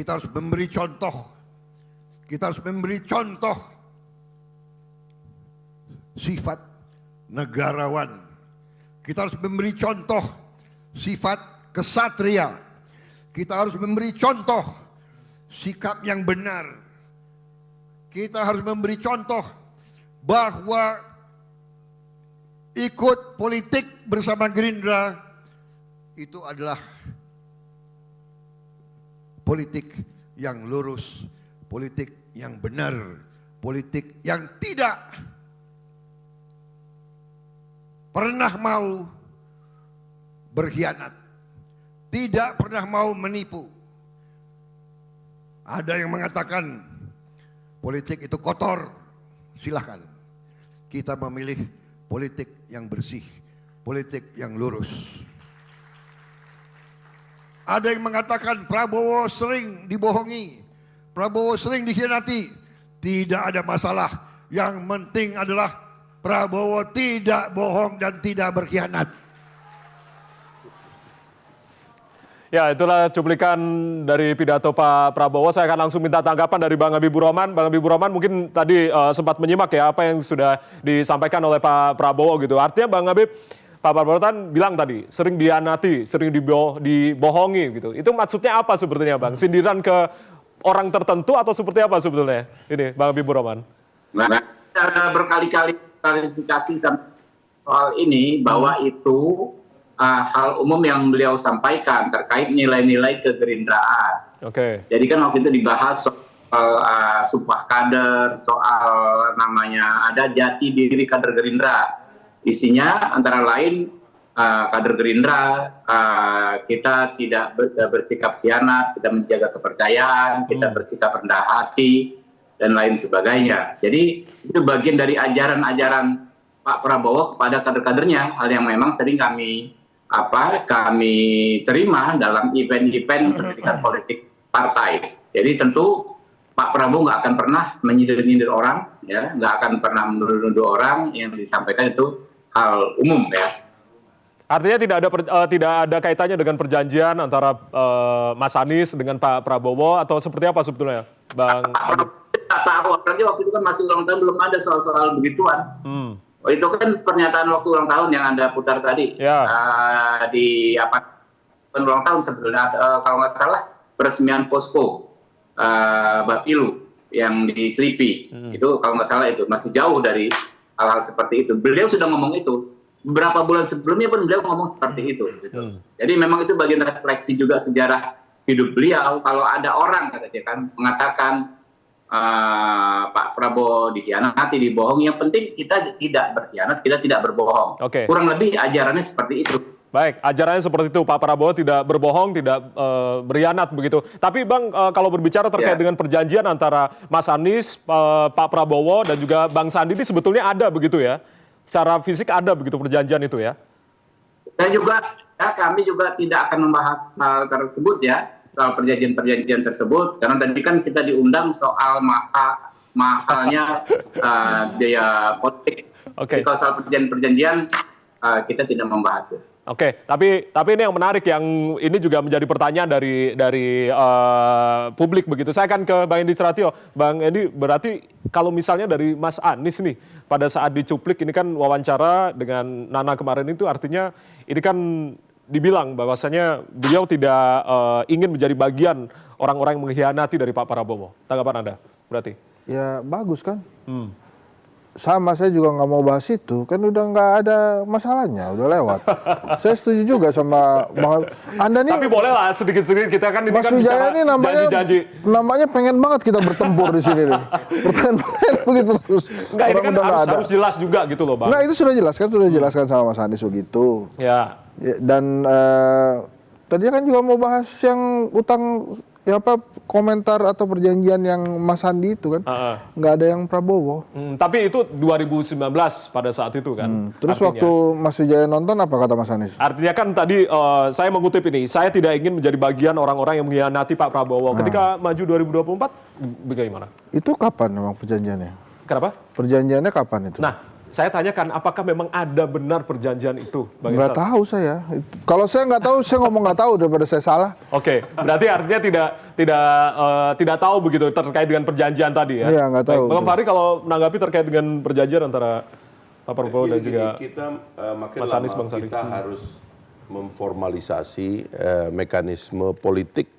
kita harus memberi contoh. Kita harus memberi contoh sifat negarawan. Kita harus memberi contoh sifat kesatria. Kita harus memberi contoh sikap yang benar. Kita harus memberi contoh bahwa ikut politik bersama Gerindra itu adalah politik yang lurus, politik yang benar, politik yang tidak pernah mau berkhianat, tidak pernah mau menipu. Ada yang mengatakan politik itu kotor, silahkan. Kita memilih politik yang bersih, politik yang lurus. Ada yang mengatakan Prabowo sering dibohongi, Prabowo sering dikhianati. Tidak ada masalah. Yang penting adalah Prabowo tidak bohong dan tidak berkhianat. Ya, itulah cuplikan dari pidato Pak Prabowo. Saya akan langsung minta tanggapan dari Bang Habibur Rahman. Bang Habibur Rahman mungkin tadi sempat menyimak ya apa yang sudah disampaikan oleh Pak Prabowo gitu. Artinya Bang Habib, Pak Prabowo kan bilang tadi sering dihianati, sering dibohongi gitu. Itu maksudnya apa sebetulnya Bang? Sindiran ke orang tertentu atau seperti apa sebetulnya? Ini Bang Habibur Rahman. Nah, berkali-kali klarifikasi soal ini bahwa itu hal umum yang beliau sampaikan terkait nilai-nilai kegerindraan. Oke. Jadi kan waktu itu dibahas soal sumpah kader, soal namanya ada jati diri kader Gerindra. Isinya antara lain kader Gerindra kita tidak bersikap khianat, kita menjaga kepercayaan, kita bersikap rendah hati dan lain sebagainya. Jadi itu bagian dari ajaran-ajaran Pak Prabowo kepada kader-kadernya, hal yang memang sering kami terima dalam event-event pendidikan politik partai. Jadi tentu Pak Prabowo nggak akan pernah menyindir-nyindir orang, ya, nggak akan pernah menuduh-nuduh orang. Yang disampaikan itu hal umum, ya. Artinya tidak ada kaitannya dengan perjanjian antara Mas Anies dengan Pak Prabowo atau seperti apa sebetulnya, Bang? Tidak tahu, apalagi waktu itu kan masih ulang tahun, belum ada soal-soal begituan. Itu kan pernyataan waktu ulang tahun yang Anda putar tadi. Ya. Di ulang tahun sebetulnya, kalau nggak salah peresmian posko Bapilu yang di Selipi. Itu kalau nggak salah itu masih jauh dari hal-hal seperti itu. Beliau sudah ngomong itu. Beberapa bulan sebelumnya pun beliau ngomong seperti itu. Gitu. Jadi memang itu bagian refleksi juga sejarah hidup beliau. Kalau ada orang katanya kan mengatakan Pak Prabowo dikhianati, dibohongi, yang penting kita tidak berkhianat, kita tidak berbohong. Oke. Kurang lebih ajarannya seperti itu. Baik, ajarannya seperti itu, Pak Prabowo tidak berbohong, tidak berkhianat begitu. Tapi Bang, kalau berbicara terkait dengan perjanjian antara Mas Anies, Pak Prabowo dan juga Bang Sandi ini sebetulnya ada begitu ya? Secara fisik ada begitu perjanjian itu ya? Dan juga kami juga tidak akan membahas hal tersebut ya. Soal perjanjian-perjanjian tersebut, karena tadi kan kita diundang soal mahalnya biaya politik. Oke. Kalau soal perjanjian kita tidak membahas. Oke, tapi ini yang menarik, yang ini juga menjadi pertanyaan dari publik begitu. Saya akan ke Bang Hendy Suratyo. Bang Hendy, berarti kalau misalnya dari Mas Anies nih, pada saat dicuplik ini kan wawancara dengan Nana kemarin itu artinya ini kan dibilang bahwasanya beliau tidak ingin menjadi bagian orang-orang yang mengkhianati dari Pak Prabowo. Tanggapan Anda berarti? Ya bagus kan. Sama, saya juga nggak mau bahas itu. Kan udah nggak ada masalahnya, udah lewat. Saya setuju juga sama Bang Anda nih. Tapi boleh lah sedikit-sedikit, kita kan ini Mas kan Wijaya ini namanya pengen banget kita bertempur di sini nih. Pertanyaan begitu terus. Enggak, ini kan harus jelas juga gitu loh Bang. Enggak, itu sudah jelas kan, sudah dijelaskan sama Mas Anies begitu. Ya. Dan tadinya kan juga mau bahas yang utang, ya komentar atau perjanjian yang Mas Sandi itu kan, nggak ada yang Prabowo. Tapi itu 2019 pada saat itu kan. Terus artinya, waktu Mas Wijaya nonton apa kata Mas Anies? Artinya kan tadi saya mengutip ini, saya tidak ingin menjadi bagian orang-orang yang mengkhianati Pak Prabowo. Ketika maju 2024, bagaimana? Itu kapan memang perjanjiannya? Kenapa? Perjanjiannya kapan itu? Nah, saya tanyakan apakah memang ada benar perjanjian itu? Nggak tahu saya. Kalau saya nggak tahu, saya ngomong nggak tahu daripada saya salah. Oke, berarti artinya tidak tahu begitu terkait dengan perjanjian tadi ya. Iya, nggak tahu. Bang Fahri kalau menanggapi terkait dengan perjanjian antara Pak Prabowo dan juga kita makin Mas lama Anies, Bang Sari. kita harus memformalisasi mekanisme politik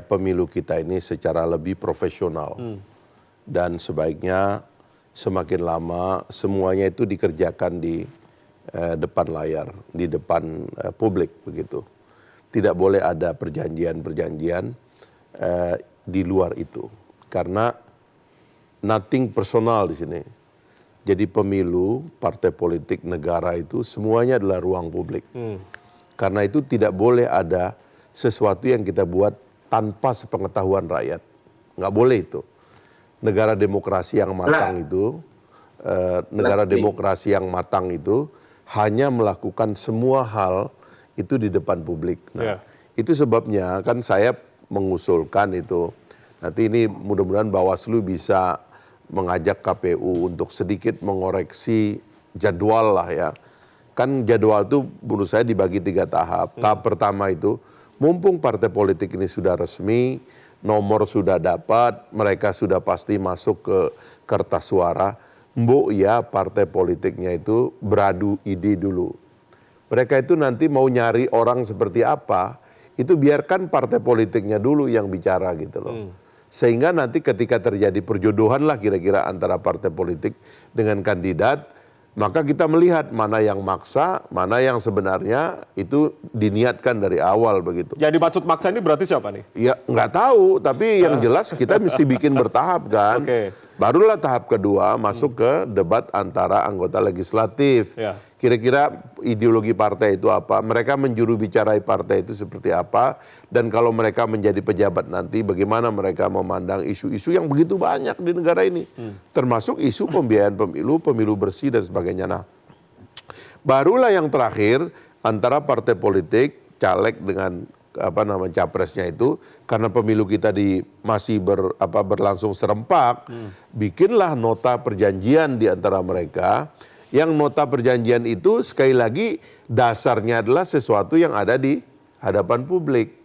pemilu kita ini secara lebih profesional. Dan sebaiknya semakin lama semuanya itu dikerjakan di depan layar, di depan publik begitu. Tidak boleh ada perjanjian-perjanjian di luar itu. Karena nothing personal di sini. Jadi pemilu, partai politik, negara itu semuanya adalah ruang publik. Karena itu tidak boleh ada sesuatu yang kita buat tanpa sepengetahuan rakyat. Nggak boleh itu. Negara demokrasi yang matang itu, hanya melakukan semua hal itu di depan publik. Nah, itu sebabnya kan saya mengusulkan itu. Nanti ini mudah-mudahan Bawaslu bisa mengajak KPU untuk sedikit mengoreksi jadwal lah ya. Kan jadwal itu menurut saya dibagi 3 tahap. Tahap pertama itu, mumpung partai politik ini sudah resmi, nomor sudah dapat, mereka sudah pasti masuk ke kertas suara, mbok ya partai politiknya itu beradu ide dulu. Mereka itu nanti mau nyari orang seperti apa, itu biarkan partai politiknya dulu yang bicara gitu loh. Sehingga nanti ketika terjadi perjodohan lah kira-kira antara partai politik dengan kandidat, maka kita melihat mana yang maksa, mana yang sebenarnya itu diniatkan dari awal begitu. Jadi maksud maksa ini berarti siapa nih? Ya nggak tahu, tapi yang jelas kita mesti bikin bertahap kan. Barulah tahap kedua masuk ke debat antara anggota legislatif. Kira-kira ideologi partai itu apa? Mereka menjuru bicarai partai itu seperti apa? Dan kalau mereka menjadi pejabat nanti, bagaimana mereka memandang isu-isu yang begitu banyak di negara ini? Termasuk isu pembiayaan pemilu, pemilu bersih dan sebagainya. Nah, barulah yang terakhir antara partai politik, caleg dengan capresnya itu, karena pemilu kita masih berlangsung serempak, bikinlah nota perjanjian di antara mereka. Yang nota perjanjian itu sekali lagi dasarnya adalah sesuatu yang ada di hadapan publik.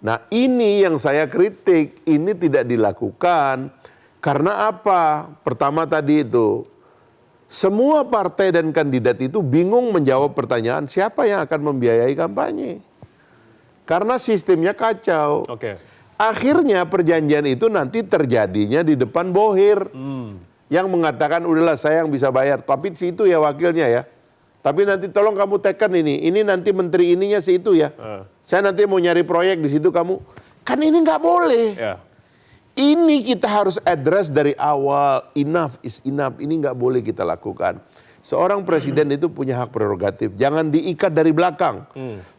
Nah ini yang saya kritik, ini tidak dilakukan karena apa? Pertama tadi itu, semua partai dan kandidat itu bingung menjawab pertanyaan siapa yang akan membiayai kampanye. Karena sistemnya kacau. Akhirnya perjanjian itu nanti terjadinya di depan bohir. Yang mengatakan udahlah saya yang bisa bayar, tapi si itu ya wakilnya ya. Tapi nanti tolong kamu tekan ini nanti menteri ininya si itu ya. Saya nanti mau nyari proyek di situ kamu. Kan ini nggak boleh. Ini kita harus address dari awal, enough is enough, ini nggak boleh kita lakukan. Seorang presiden itu punya hak prerogatif, jangan diikat dari belakang.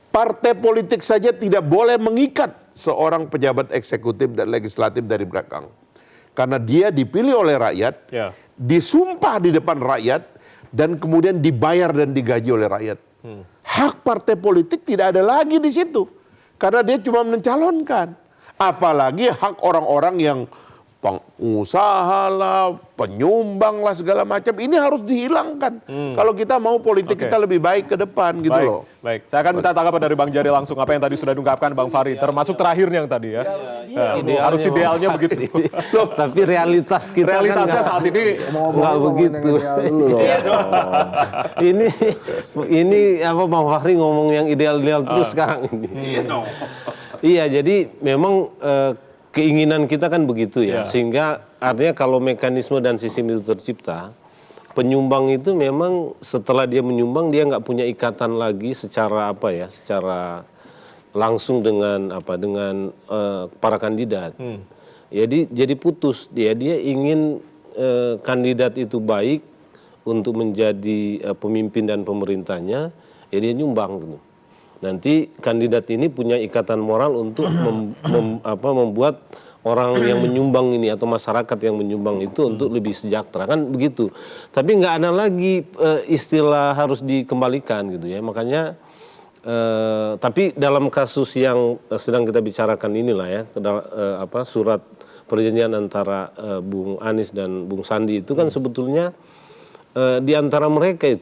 Partai politik saja tidak boleh mengikat seorang pejabat eksekutif dan legislatif dari belakang. Karena dia dipilih oleh rakyat, disumpah di depan rakyat, dan kemudian dibayar dan digaji oleh rakyat. Hak partai politik tidak ada lagi di situ. Karena dia cuma mencalonkan. Apalagi hak orang-orang yang pengusaha lah, penyumbang lah segala macam. Ini harus dihilangkan. Kalau kita mau politik kita lebih baik ke depan gitu loh. Baik, saya akan minta tanggapan dari Bang Jari langsung apa yang tadi sudah diungkapkan Bang Fahri, termasuk terakhirnya yang tadi ya. Harus idealnya begitu. Loh, tapi realitas kita realitasnya kan saat ini nggak begitu. Ini apa Bang Fahri ngomong yang ideal-ideal terus sekarang ini. Iya, jadi memang keinginan kita kan begitu ya, sehingga artinya kalau mekanisme dan sistem itu tercipta, penyumbang itu memang setelah dia menyumbang dia nggak punya ikatan lagi secara secara langsung dengan para kandidat. Jadi putus dia ingin kandidat itu baik untuk menjadi pemimpin dan pemerintahnya, ya dia nyumbang gitu. Nanti kandidat ini punya ikatan moral untuk membuat orang yang menyumbang ini atau masyarakat yang menyumbang itu untuk lebih sejahtera, kan begitu. Tapi nggak ada lagi istilah harus dikembalikan gitu ya. Makanya tapi dalam kasus yang sedang kita bicarakan inilah ya, surat perjanjian antara Bung Anies dan Bung Sandi itu kan sebetulnya di antara mereka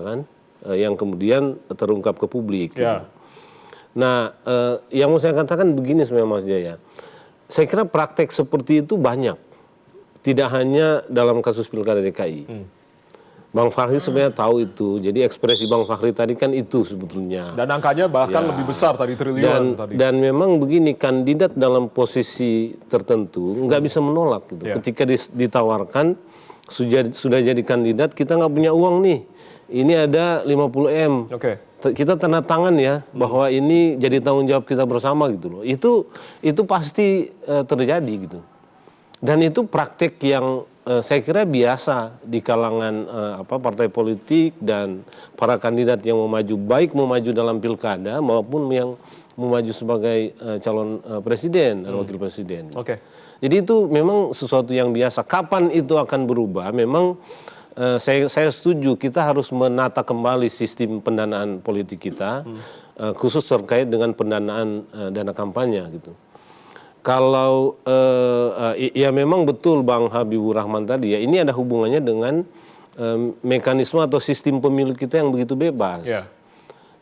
kan yang kemudian terungkap ke publik. Gitu. Nah, yang mau saya katakan begini sebenarnya Mas Jaya. Saya kira praktek seperti itu banyak. Tidak hanya dalam kasus Pilkada DKI. Bang Fahri sebenarnya tahu itu. Jadi ekspresi Bang Fahri tadi kan itu sebetulnya. Dan angkanya bahkan lebih besar tadi, triliunan tadi. Dan memang begini, kandidat dalam posisi tertentu nggak bisa menolak gitu. Ketika ditawarkan sudah jadi kandidat, kita nggak punya uang nih. Ini ada 50M. Kita tanda tangan ya bahwa ini jadi tanggung jawab kita bersama gitu loh. Itu pasti terjadi gitu. Dan itu praktek yang saya kira biasa di kalangan partai politik dan para kandidat yang mau maju, baik mau maju dalam pilkada maupun yang mau maju sebagai calon presiden dan wakil presiden. Jadi itu memang sesuatu yang biasa. Kapan itu akan berubah? Memang saya setuju kita harus menata kembali sistem pendanaan politik kita, khusus terkait dengan pendanaan dana kampanye gitu. Kalau ya memang betul Bang Habibur Rahman tadi ya, ini ada hubungannya dengan mekanisme atau sistem pemilu kita yang begitu bebas.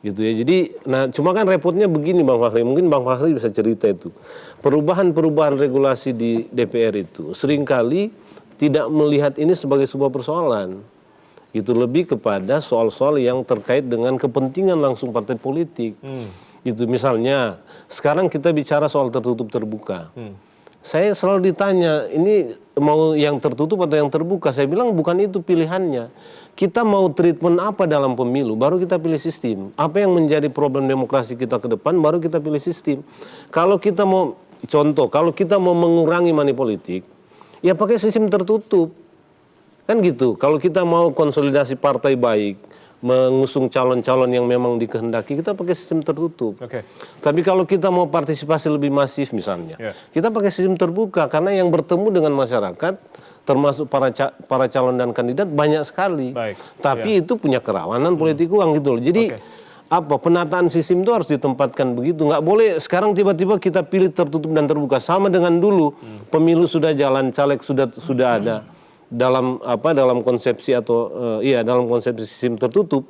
Gitu ya. Jadi cuma kan repotnya begini Bang Fahri, mungkin Bang Fahri bisa cerita itu. Perubahan regulasi di DPR itu seringkali tidak melihat ini sebagai sebuah persoalan. Itu lebih kepada soal-soal yang terkait dengan kepentingan langsung partai politik. Itu misalnya sekarang kita bicara soal tertutup terbuka. Saya selalu ditanya, ini mau yang tertutup atau yang terbuka? Saya bilang bukan itu pilihannya. Kita mau treatment apa dalam pemilu, baru kita pilih sistem. Apa yang menjadi problem demokrasi kita ke depan, baru kita pilih sistem. Kalau kita mau, contoh, kalau kita mau mengurangi money politik, ya pakai sistem tertutup. Kan gitu, kalau kita mau konsolidasi partai baik, mengusung calon-calon yang memang dikehendaki, kita pakai sistem tertutup. Tapi kalau kita mau partisipasi lebih masif misalnya, kita pakai sistem terbuka karena yang bertemu dengan masyarakat, termasuk para calon dan kandidat banyak sekali. Tapi itu punya kerawanan politik uang gitu loh. Jadi penataan sistem itu harus ditempatkan begitu. Nggak boleh sekarang tiba-tiba kita pilih tertutup dan terbuka. Sama dengan dulu, pemilu sudah jalan, caleg sudah ada. Dalam konsepsi atau dalam konsepsi sistem tertutup,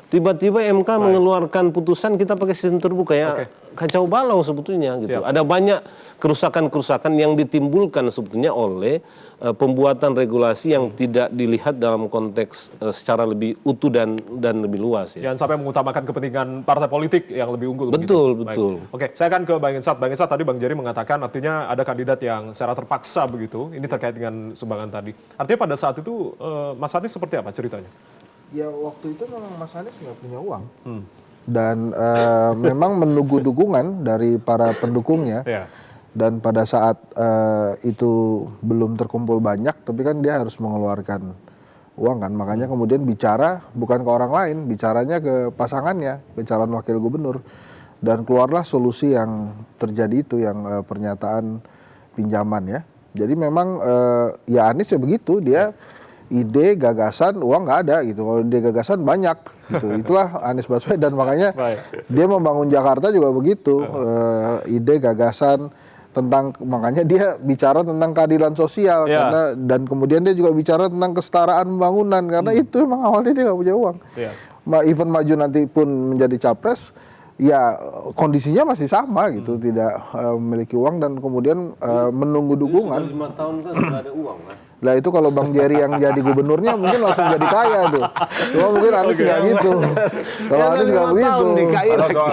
tiba-tiba MK mengeluarkan putusan kita pakai sistem terbuka ya, kacau balau sebetulnya gitu. Ada banyak kerusakan-kerusakan yang ditimbulkan sebetulnya oleh pembuatan regulasi yang tidak dilihat dalam konteks secara lebih utuh dan lebih luas ya. Jangan sampai mengutamakan kepentingan partai politik yang lebih unggul. Betul. Oke, saya akan ke Bang Insat. Bang Insat, tadi Bang Jerry mengatakan artinya ada kandidat yang secara terpaksa begitu. Ini terkait dengan sumbangan tadi. Artinya pada saat itu Mas Anies seperti apa ceritanya? Ya waktu itu memang Mas Anies nggak punya uang. Dan memang menunggu dukungan dari para pendukungnya. Dan pada saat itu belum terkumpul banyak, tapi kan dia harus mengeluarkan uang kan. Makanya kemudian bicara bukan ke orang lain, bicaranya ke pasangannya, ke calon wakil gubernur. Dan keluarlah solusi yang terjadi itu, yang pernyataan pinjaman ya. Jadi memang ya Anies ya begitu, dia ide, gagasan, uang nggak ada gitu. Kalau ide gagasan banyak gitu. Itulah Anies Baswedan, makanya dia membangun Jakarta juga begitu. Ide, gagasan, makanya dia bicara tentang keadilan sosial karena, dan kemudian dia juga bicara tentang kesetaraan pembangunan karena itu emang awalnya dia nggak punya uang. Even maju nanti pun menjadi capres, ya kondisinya masih sama gitu, tidak memiliki uang dan kemudian menunggu dukungan. Sudah 5 tahun kan sudah ada uang kan? Lah itu kalau Bang Jerry yang jadi gubernurnya mungkin langsung jadi kaya tuh. Cuma mungkin Anies nggak gitu. Kalau Anies nggak begitu.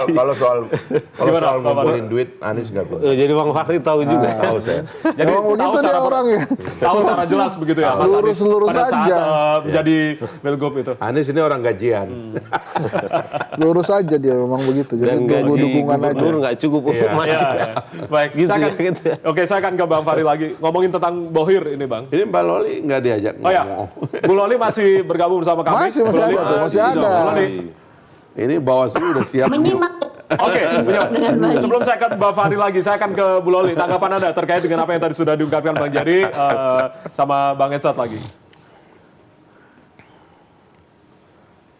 Kalau soal ngumpulin duit, Anies nggak begitu. Jadi Bang Fahri tahu juga. Tahu saya. Jadi emang begitu dia orangnya. Tahu secara jelas begitu ya Mas Anies Lurus pada saat aja. menjadi Pilgub itu. Anies ini orang gajian. Lurus aja dia memang begitu. Jadi Dan tunggu gaji dukungan aja. gubernur nggak cukup untuk maju. Baik, Gitu saya akan, ya, gitu ya. Oke, saya akan ke Bang Fahri lagi. Ngomongin tentang Bohir ini Bang. Ini Mbak Loli nggak diajak Oh ya, ngomong. Bu Loli masih bergabung bersama kami. Masih Bu Loli, ada, masih ada. Bu Loli. Ini Bawaslu udah siap. Menyimak Oke, dengan baik. sebelum saya ke Mbak Fahri lagi, saya akan ke Bu Loli. Tanggapan Anda terkait dengan apa yang tadi sudah diungkapkan Bang Jerry sama Bang Ensat lagi.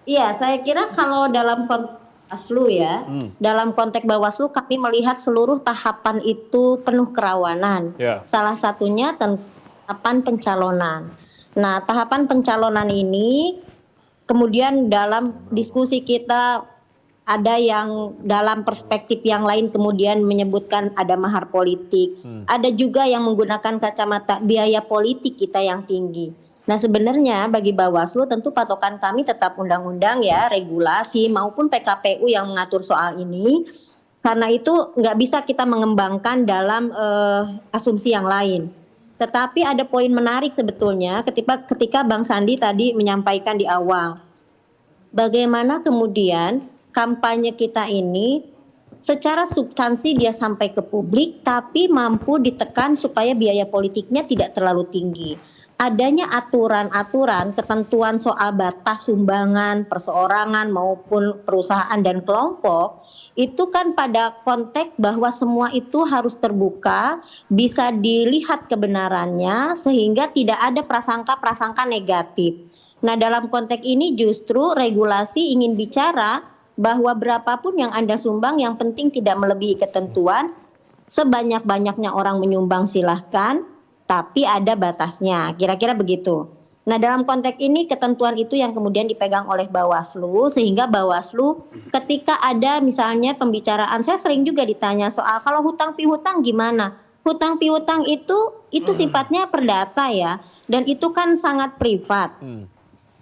Iya, saya kira kalau dalam konteks Bawaslu ya, dalam konteks Bawaslu kami melihat seluruh tahapan itu penuh kerawanan. Salah satunya tahapan pencalonan. Nah, tahapan pencalonan ini kemudian dalam diskusi kita Ada yang dalam perspektif yang lain kemudian menyebutkan ada mahar politik. Ada juga yang menggunakan kacamata biaya politik kita yang tinggi. Nah sebenarnya bagi Bawaslu tentu patokan kami tetap undang-undang ya, regulasi maupun PKPU yang mengatur soal ini. Karena itu nggak bisa kita mengembangkan dalam asumsi yang lain. Tetapi ada poin menarik sebetulnya ketika Bang Sandi tadi menyampaikan di awal. Bagaimana kemudian kampanye kita ini secara substansi dia sampai ke publik tapi mampu ditekan supaya biaya politiknya tidak terlalu tinggi. Adanya aturan-aturan, ketentuan soal batas sumbangan, perseorangan maupun perusahaan dan kelompok, itu kan pada konteks bahwa semua itu harus terbuka, bisa dilihat kebenarannya sehingga tidak ada prasangka-prasangka negatif. Nah dalam konteks ini justru regulasi ingin bicara bahwa berapapun yang Anda sumbang yang penting tidak melebihi ketentuan, sebanyak-banyaknya orang menyumbang silahkan, tapi ada batasnya, kira-kira begitu. Nah dalam konteks ini ketentuan itu yang kemudian dipegang oleh Bawaslu, sehingga Bawaslu ketika ada misalnya pembicaraan, saya sering juga ditanya soal kalau hutang piutang gimana? Hutang piutang itu sifatnya perdata ya, dan itu kan sangat privat.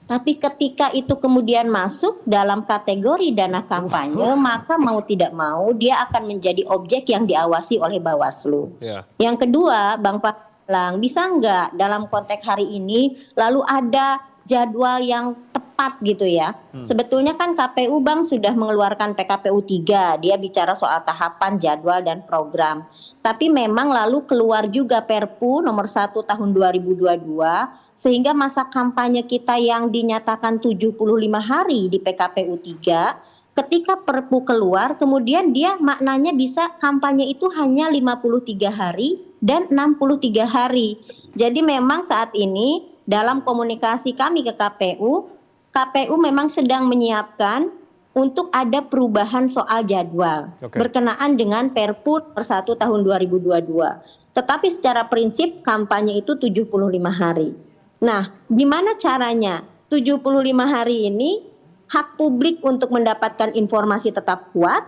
Tapi ketika itu kemudian masuk dalam kategori dana kampanye, maka mau tidak mau dia akan menjadi objek yang diawasi oleh Bawaslu. Yang kedua, Bang Pak bilang, bisa nggak dalam konteks hari ini lalu ada jadwal yang tepat gitu ya. Sebetulnya kan KPU Bang sudah mengeluarkan PKPU 3, dia bicara soal tahapan, jadwal dan program. Tapi memang lalu keluar juga Perpu nomor 1 tahun 2022 sehingga masa kampanye kita yang dinyatakan 75 hari di PKPU 3, ketika Perpu keluar kemudian dia maknanya bisa kampanye itu hanya 53 hari dan 63 hari. Jadi memang saat ini dalam komunikasi kami ke KPU memang sedang menyiapkan untuk ada perubahan soal jadwal berkenaan dengan Perpu nomor 1 tahun 2022. Tetapi secara prinsip kampanye itu 75 hari. Nah, gimana caranya? 75 hari ini hak publik untuk mendapatkan informasi tetap kuat,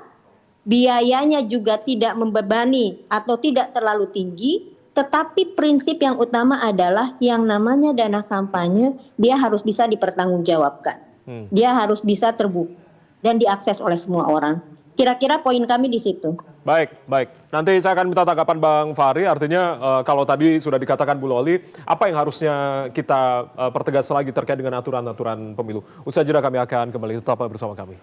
biayanya juga tidak membebani atau tidak terlalu tinggi, tetapi prinsip yang utama adalah yang namanya dana kampanye dia harus bisa dipertanggungjawabkan. Dia harus bisa terbuka dan diakses oleh semua orang. Kira-kira poin kami di situ. Baik. Nanti saya akan minta tanggapan Bang Fahri. Artinya kalau tadi sudah dikatakan Bu Loli, apa yang harusnya kita pertegas lagi terkait dengan aturan-aturan pemilu? Usai jeda kami akan kembali, tetap bersama kami.